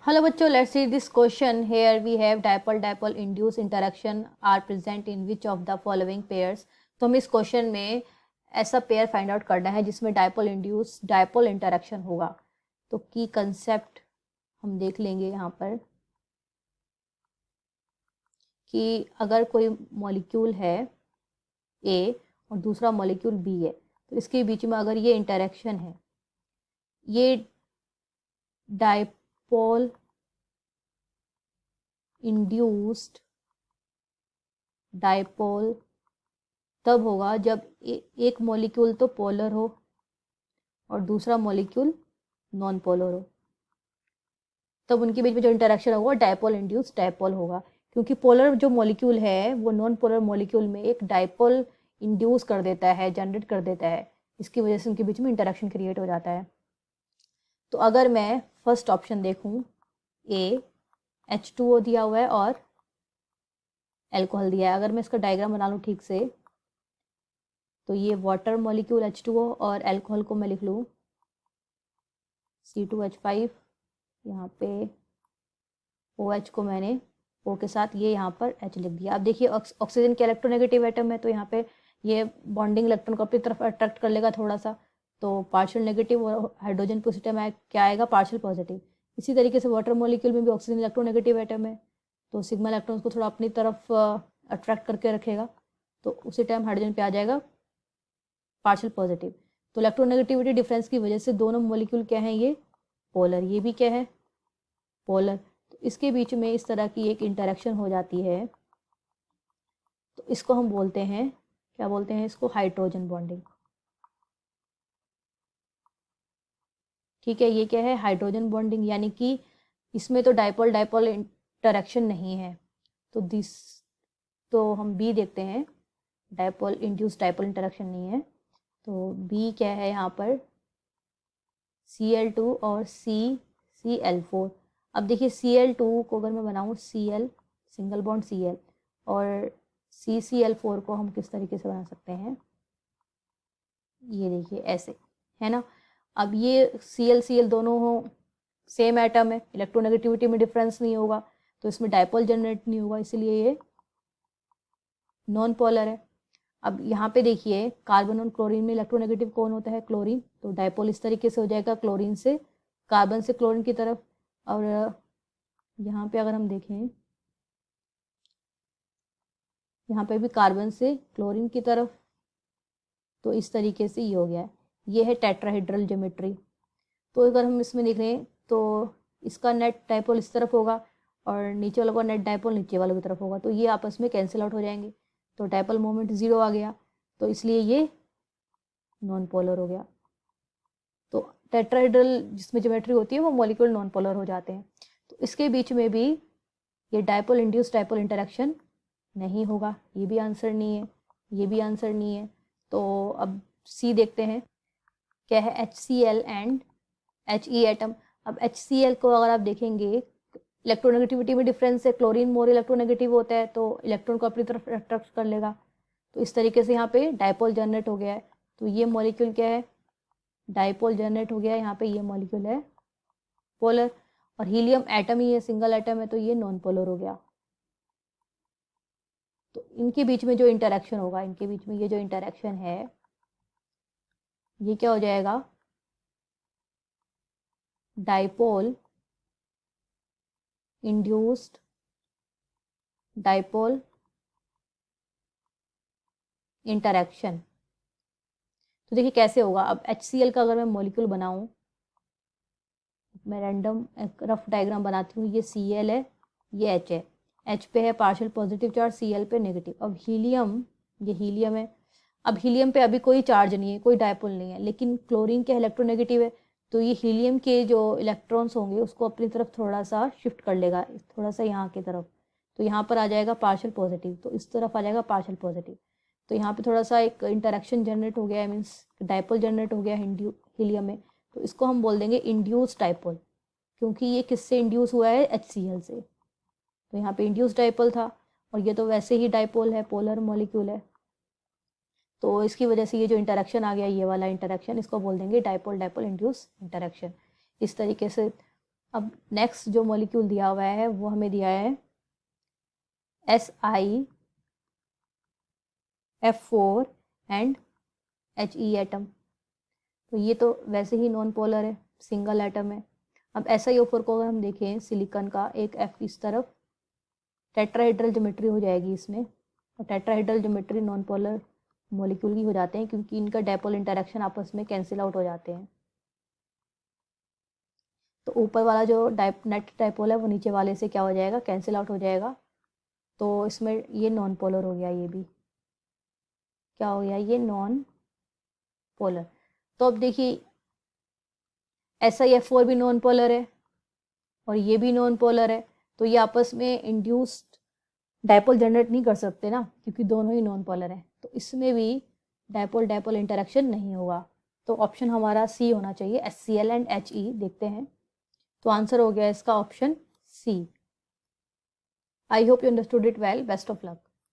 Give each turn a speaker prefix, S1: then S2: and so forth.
S1: Hello बच्चों, let's see this question. Here we have dipole-dipole induced interaction are present in which of the following pairs. तो हम इस question में ऐसा pair find out करना है जिसमें डाइपोल इंड्यूस डाइपोल इंटरेक्शन होगा। तो की कंसेप्ट हम देख लेंगे यहाँ पर कि अगर कोई मॉलिक्यूल है ए और दूसरा मॉलिक्यूल बी है, तो इसके बीच में अगर ये इंटरेक्शन है, ये डाइपोल इंड्यूस्ड डाइपोल तब होगा जब एक मॉलिक्यूल तो पोलर हो और दूसरा मॉलिक्यूल नॉन पोलर हो, तब उनके बीच में जो इंटरेक्शन होगा डाइपोल इंड्यूस्ड डाइपोल होगा। क्योंकि पोलर जो मॉलिक्यूल है वो नॉन पोलर मॉलिक्यूल में एक डाइपोल इंड्यूस कर देता है, जनरेट कर देता है, इसकी वजह से उनके बीच में इंटरेक्शन क्रिएट हो जाता है। तो अगर मैं फर्स्ट ऑप्शन देखूं, ए H2O दिया हुआ है और एल्कोहल दिया है, अगर मैं इसका डायग्राम बना लूँ ठीक से, तो ये वाटर मॉलिक्यूल H2O और अल्कोहल को मैं लिख लूँ C2H5, यहाँ पे OH को मैंने O के साथ ये यहाँ पर H लिख दिया। अब देखिए ऑक्सीजन के इलेक्ट्रोनेगेटिव एटम है, तो यहाँ पे ये बॉन्डिंग इलेक्ट्रॉन को अपनी तरफ अट्रैक्ट कर लेगा थोड़ा सा, तो पार्शियल नेगेटिव और हाइड्रोजन पॉजिटिव में क्या आएगा, पार्शियल पॉजिटिव। इसी तरीके से वाटर मॉलिक्यूल में भी ऑक्सीजन इलेक्ट्रोनेगेटिव एटम है, तो सिग्मा इलेक्ट्रॉन्स को थोड़ा अपनी तरफ अट्रैक्ट करके रखेगा, तो उसी टाइम हाइड्रोजन पे आ जाएगा पार्शियल पॉजिटिव। तो इलेक्ट्रोनेगेटिविटी डिफरेंस की वजह से दोनों मॉलिक्यूल क्या हैं, ये पोलर, ये भी क्या है, पोलर। तो इसके बीच में इस तरह की एक इंटरेक्शन हो जाती है, तो इसको हम बोलते हैं, क्या बोलते हैं इसको, हाइड्रोजन बॉन्डिंग। ठीक है, ये क्या है, हाइड्रोजन बॉन्डिंग, यानी कि इसमें तो डाइपोल डाइपोल इंटरेक्शन नहीं है। तो हम बी देखते हैं, डाइपोल इंड्यूस डाइपोल इंटरेक्शन नहीं है। तो बी क्या है यहाँ पर, Cl2 और Cl4। अब देखिए Cl2 को अगर मैं बनाऊँ Cl सिंगल बॉन्ड Cl और CCl4 को हम किस तरीके से बना सकते हैं, ये देखिए ऐसे, है ना। अब ये Cl दोनों हो, सेम एटम है, इलेक्ट्रोनेगेटिविटी में डिफरेंस नहीं होगा, तो इसमें डाइपोल जनरेट नहीं होगा, इसलिए ये नॉन पोलर है। अब यहाँ पे देखिए कार्बन और क्लोरीन में इलेक्ट्रोनेगेटिव कौन होता है, क्लोरीन, तो डाइपोल इस तरीके से हो जाएगा, क्लोरीन से कार्बन से क्लोरीन की तरफ। और यहाँ पे अगर हम देखें, यहाँ पे भी कार्बन से क्लोरीन की तरफ, तो इस तरीके से ये हो गया है, ये है टेट्राहेड्रल ज्योमेट्री। तो अगर हम इसमें देख रहे हैं तो इसका नेट डाइपोल इस तरफ होगा और नीचे वालों का नेट डाइपोल नीचे वालों की तरफ होगा, तो ये आपस में कैंसिल आउट हो जाएंगे, तो डाइपोल मोमेंट 0 आ गया, तो इसलिए ये नॉन पोलर हो गया। तो टेट्राहेड्रल जिसमें ज्योमेट्री होती है वो मॉलिक्यूल नॉन पोलर हो जाते हैं। तो इसके बीच में भी ये डाइपोल इंड्यूस्ड डाइपोल इंटरेक्शन नहीं होगा, ये भी आंसर नहीं है, ये भी आंसर नहीं है। तो अब सी देखते हैं, क्या है, HCl एंड He एटम। अब HCl को अगर आप देखेंगे, इलेक्ट्रोनेगेटिविटी में डिफरेंस है, क्लोरीन मोर इलेक्ट्रोनेगेटिव होता है, तो इलेक्ट्रॉन को अपनी तरफ अट्रैक्ट कर लेगा, तो इस तरीके से यहाँ पे डाइपोल जनरेट हो गया है। तो ये मॉलिक्यूल क्या है, डाइपोल जनरेट हो गया है, यहाँ पे ये मॉलिक्यूल है पोलर, और हीलियम एटम ही है, सिंगल एटम है, तो ये नॉन पोलर हो गया। तो इनके बीच में जो इंटरेक्शन होगा, इनके बीच में ये जो इंटरेक्शन है, ये क्या हो जाएगा, डाइपोल इंड्यूस्ड डाइपोल इंटरेक्शन। तो देखिए कैसे होगा। अब HCl का अगर मैं मॉलिक्यूल बनाऊं, मैं रैंडम एक रफ डायग्राम बनाती हूँ, ये Cl है, ये H है, H पे है पार्शियल पॉजिटिव चार्ज, Cl पे नेगेटिव। अब हीलियम, ये हीलियम है, अब हीलियम पे अभी कोई चार्ज नहीं है, कोई डाइपोल नहीं है, लेकिन क्लोरीन के इलेक्ट्रोनेगेटिव है, तो ये हीलियम के जो इलेक्ट्रॉन्स होंगे उसको अपनी तरफ थोड़ा सा शिफ्ट कर लेगा, थोड़ा सा यहाँ की तरफ, तो यहाँ पर आ जाएगा पार्शियल पॉजिटिव, तो इस तरफ आ जाएगा पार्शियल पॉजिटिव। तो यहाँ पे थोड़ा सा एक इंटरेक्शन जनरेट हो गया है, मीन्स डाइपोल जनरेट हो गया हीलियम में, तो इसको हम बोल देंगे इंड्यूस डाइपोल, क्योंकि ये किससे इंड्यूस हुआ है, HCl से। तो यहाँ पे इंड्यूस डाइपोल था, और ये तो वैसे ही डाइपोल है, पोलर मॉलिक्यूल है, तो इसकी वजह से ये जो इंटरेक्शन आ गया, ये वाला इंटरेक्शन, इसको बोल देंगे डाइपोल डाइपोल इंड्यूस इंटरेक्शन, इस तरीके से। अब नेक्स्ट जो मॉलिक्यूल दिया हुआ है वो हमें दिया है SiF4 एंड He एटम। तो ये तो वैसे ही नॉन पोलर है, सिंगल एटम है। अब SiO4 को अगर हम देखें सिलिकॉन का, एक F इस तरफ, टेट्राहेड्रल ज्योमेट्री हो जाएगी इसमें। और tetrahedral geometry non polar molecule की हो जाते हैं क्योंकि इनका डायपोल इंटरेक्शन आपस में कैंसिल आउट हो जाते हैं। तो ऊपर वाला जो नेट डायपोल है वो नीचे वाले से क्या हो जाएगा, कैंसिल आउट हो जाएगा। तो इसमें ये नॉन पोलर हो गया, ये भी क्या हो गया, ये नॉन पोलर। तो अब देखिए SiF4 भी नॉन पोलर है और ये भी नॉन पोलर है, तो ये आपस में इंड्यूस्ड डायपोल जनरेट नहीं कर सकते ना, क्योंकि दोनों ही नॉन पोलर हैं। तो इसमें भी डायपोल डायपोल इंटरेक्शन नहीं होगा। तो ऑप्शन हमारा सी होना चाहिए, HCl एंड He। देखते हैं, तो आंसर हो गया इसका option C. I hope you understood it well. Best of luck.